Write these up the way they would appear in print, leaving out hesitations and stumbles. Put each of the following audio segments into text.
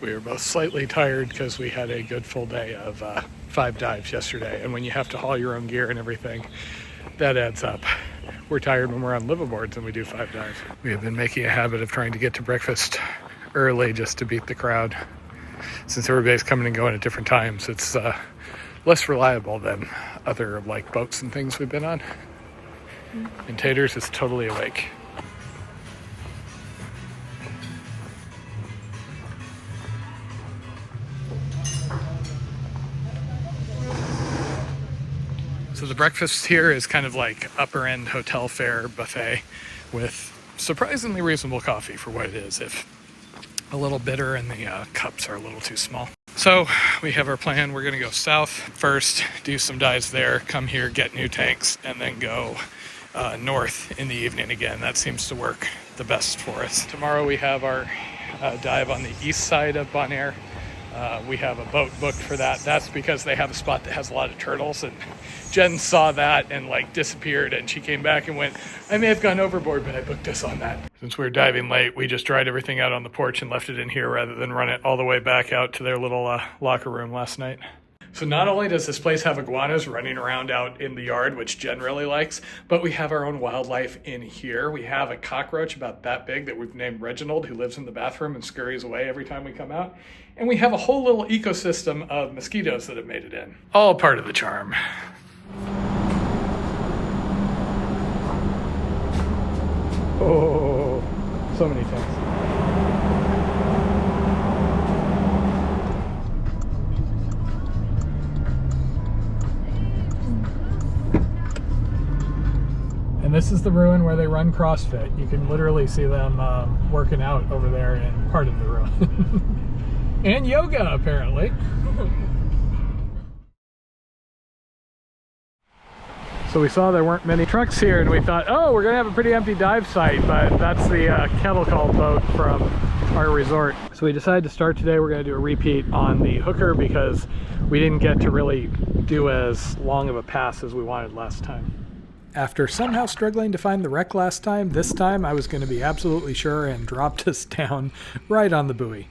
We were both slightly tired because we had a good full day of 5 dives yesterday, and when you have to haul your own gear and everything, that adds up. We're tired when we're on liveaboards and we do 5 dives. We have been making a habit of trying to get to breakfast early just to beat the crowd. Since everybody's coming and going at different times, it's less reliable than other like boats and things we've been on. And Taters is totally awake. So the breakfast here is kind of like upper end hotel fare buffet with surprisingly reasonable coffee for what it is, if a little bitter and the cups are a little too small. So we have our plan. We're going to go south first, do some dives there, come here, get new tanks, and then go north in the evening again. That seems to work the best for us. Tomorrow we have our dive on the east side of Bonaire. We have a boat booked for that. That's because they have a spot that has a lot of turtles, and Jen saw that and like disappeared, and she came back and went, I may have gone overboard, but I booked us on that. Since we were diving late, we just dried everything out on the porch and left it in here rather than run it all the way back out to their little locker room last night. So not only does this place have iguanas running around out in the yard, which Jen really likes, but we have our own wildlife in here. We have a cockroach about that big that we've named Reginald, who lives in the bathroom and scurries away every time we come out. And we have a whole little ecosystem of mosquitoes that have made it in. All part of the charm. Oh, so many things. And this is the ruin where they run CrossFit. You can literally see them working out over there in part of the ruin. And yoga, apparently. So we saw there weren't many trucks here, and we thought, oh, we're going to have a pretty empty dive site, but that's the kettle call boat from our resort. So we decided to start today. We're going to do a repeat on the hooker because we didn't get to really do as long of a pass as we wanted last time. After somehow struggling to find the wreck last time, this time I was going to be absolutely sure and dropped us down right on the buoy.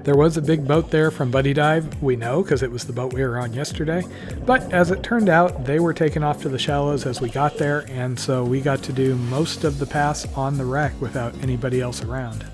There was a big boat there from Buddy Dive, we know, because it was the boat we were on yesterday. But as it turned out, they were taken off to the shallows as we got there, and so we got to do most of the pass on the wreck without anybody else around.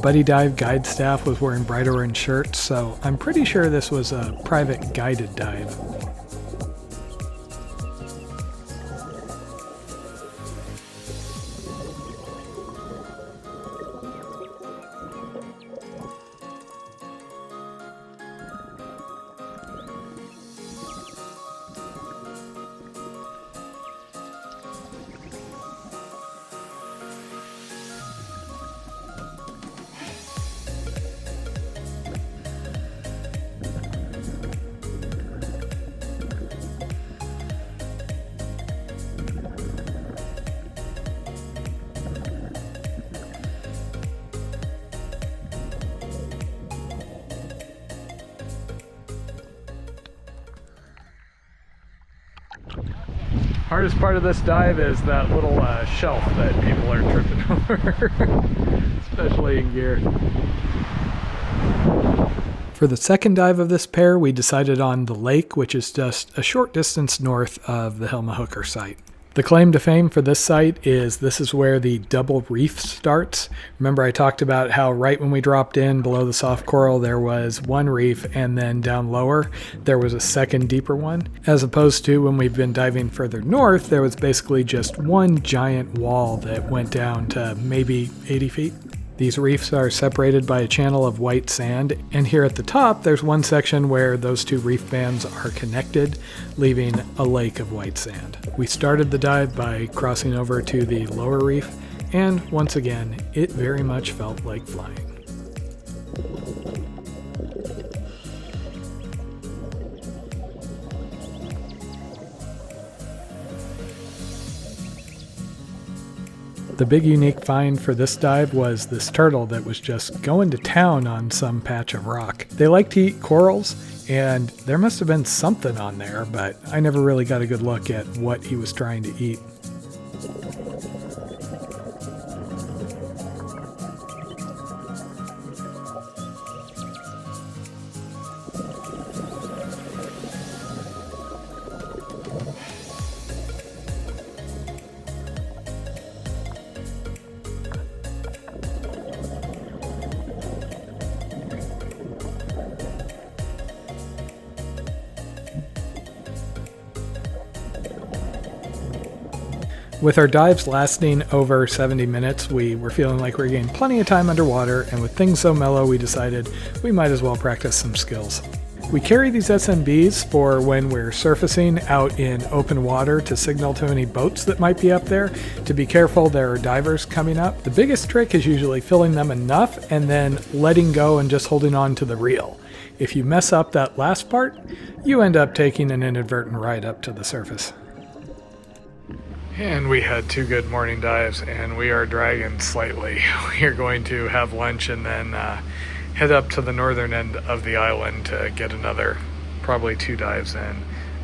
buddy dive guide staff was wearing bright orange shirts, so I'm pretty sure this was a private guided dive. Hardest part of this dive is that little shelf that people are tripping over, especially in gear. For the second dive of this pair, we decided on the lake, which is just a short distance north of the Hilma Hooker site. The claim to fame for this site is this is where the double reef starts. Remember I talked about how right when we dropped in below the soft coral there was one reef, and then down lower there was a second deeper one. As opposed to when we've been diving further north, there was basically just one giant wall that went down to maybe 80 feet. These reefs are separated by a channel of white sand, and here at the top there's one section where those two reef bands are connected, leaving a lake of white sand. We started the dive by crossing over to the lower reef, and once again, it very much felt like flying. The big unique find for this dive was this turtle that was just going to town on some patch of rock. They like to eat corals, and there must have been something on there, but I never really got a good look at what he was trying to eat. With our dives lasting over 70 minutes, we were feeling like we were getting plenty of time underwater, and with things so mellow, we decided we might as well practice some skills. We carry these SMBs for when we're surfacing out in open water to signal to any boats that might be up there to be careful there are divers coming up. The biggest trick is usually filling them enough and then letting go and just holding on to the reel. If you mess up that last part, you end up taking an inadvertent ride up to the surface. And we had two good morning dives, and we are dragging slightly. We are going to have lunch and then head up to the northern end of the island to get another, probably 2 dives in.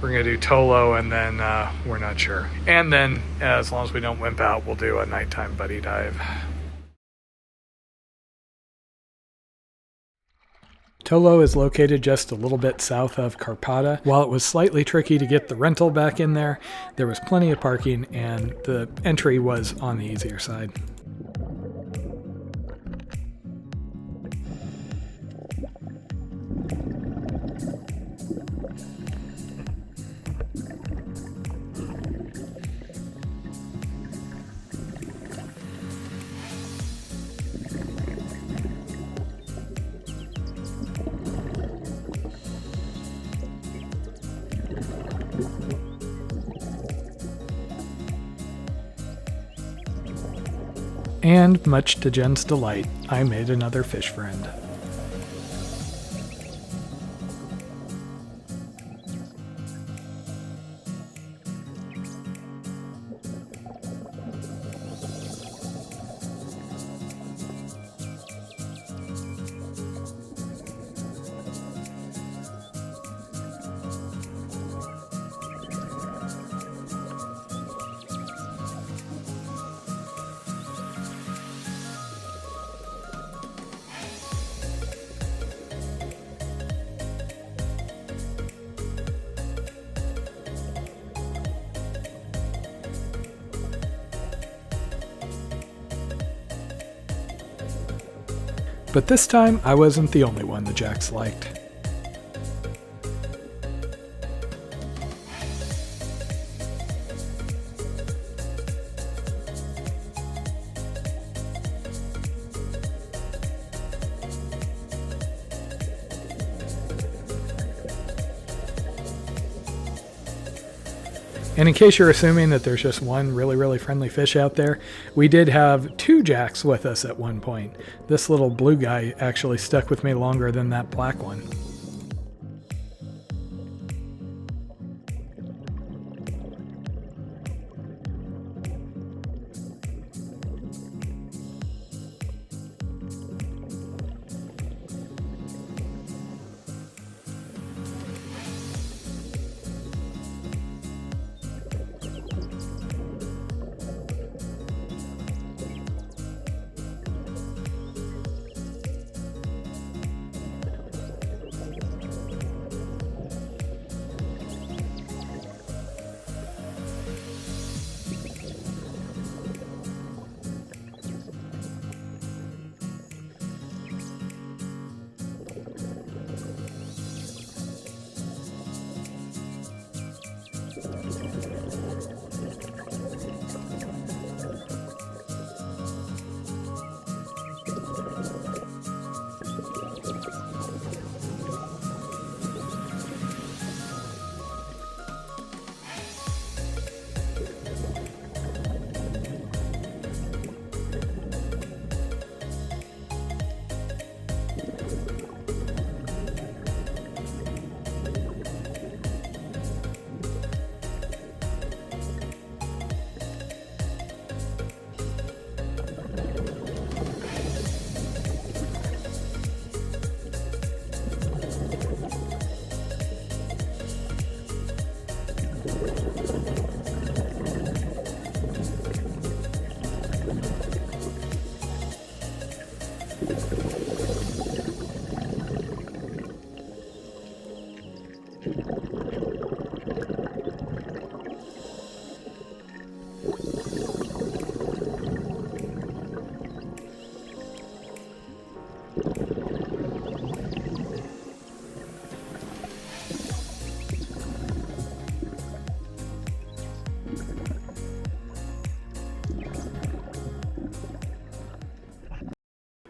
We're going to do Tolo, and then we're not sure. And then, as long as we don't wimp out, we'll do a nighttime buddy dive. Tolo is located just a little bit south of Karpata. While it was slightly tricky to get the rental back in there, there was plenty of parking and the entry was on the easier side. And much to Jen's delight, I made another fish friend. But this time, I wasn't the only one the jacks liked. And in case you're assuming that there's just one really friendly fish out there, we did have 2 jacks with us at one point. This little blue guy actually stuck with me longer than that black one.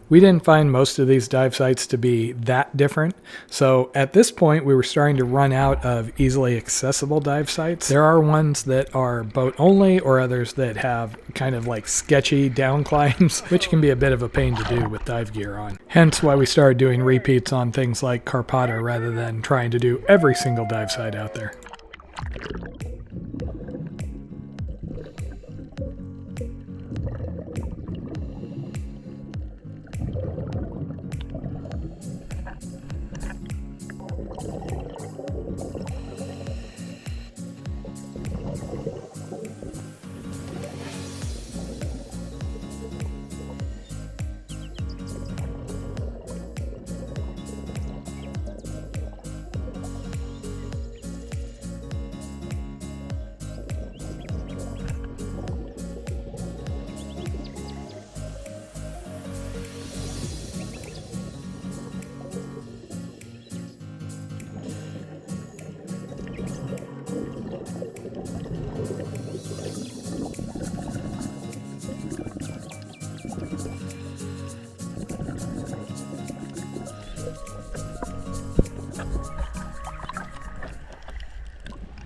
We didn't find most of these dive sites to be that different, so at this point we were starting to run out of easily accessible dive sites. There are ones that are boat only, or others that have kind of like sketchy down climbs, which can be a bit of a pain to do with dive gear on. Hence why we started doing repeats on things like Karpata rather than trying to do every single dive site out there.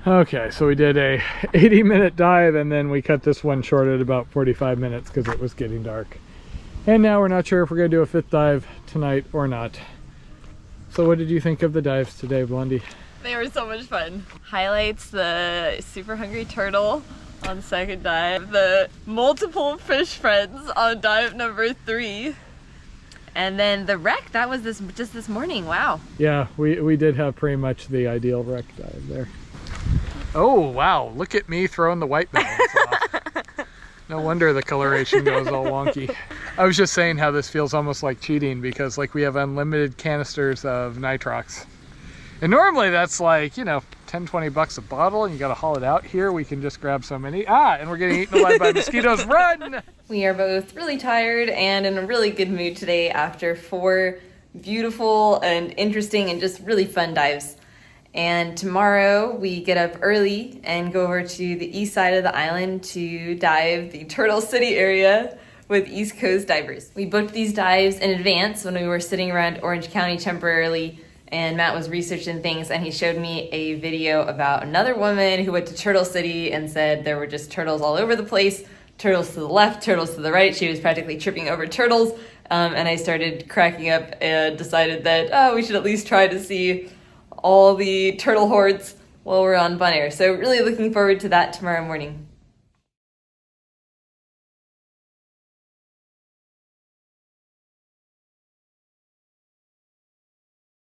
Okay, so we did a 80-minute dive, and then we cut this one short at about 45 minutes because it was getting dark. And now we're not sure if we're going to do a 5th dive tonight or not. So what did you think of the dives today, Blondie? They were so much fun. Highlights: the super hungry turtle on 2nd dive, the multiple fish friends on dive number 3, and then the wreck, that was just this morning. Wow. Yeah, we did have pretty much the ideal wreck dive there. Oh wow, look at me throwing the white balance off. No wonder the coloration goes all wonky. I was just saying how this feels almost like cheating, because like we have unlimited canisters of nitrox. And normally that's like, you know, $10 $10-20 a bottle, and you gotta haul it out. Here we can just grab so many. And we're getting eaten alive by mosquitoes. Run! We are both really tired and in a really good mood today after 4 beautiful and interesting and just really fun dives. And tomorrow we get up early and go over to the east side of the island to dive the Turtle City area with East Coast divers. We booked these dives in advance when we were sitting around Orange County temporarily, and Matt was researching things, and he showed me a video about another woman who went to Turtle City and said there were just turtles all over the place, turtles to the left, turtles to the right. She was practically tripping over turtles, and I started cracking up and decided that, we should at least try to see all the turtle hordes while we're on Bonaire. So really looking forward to that tomorrow morning.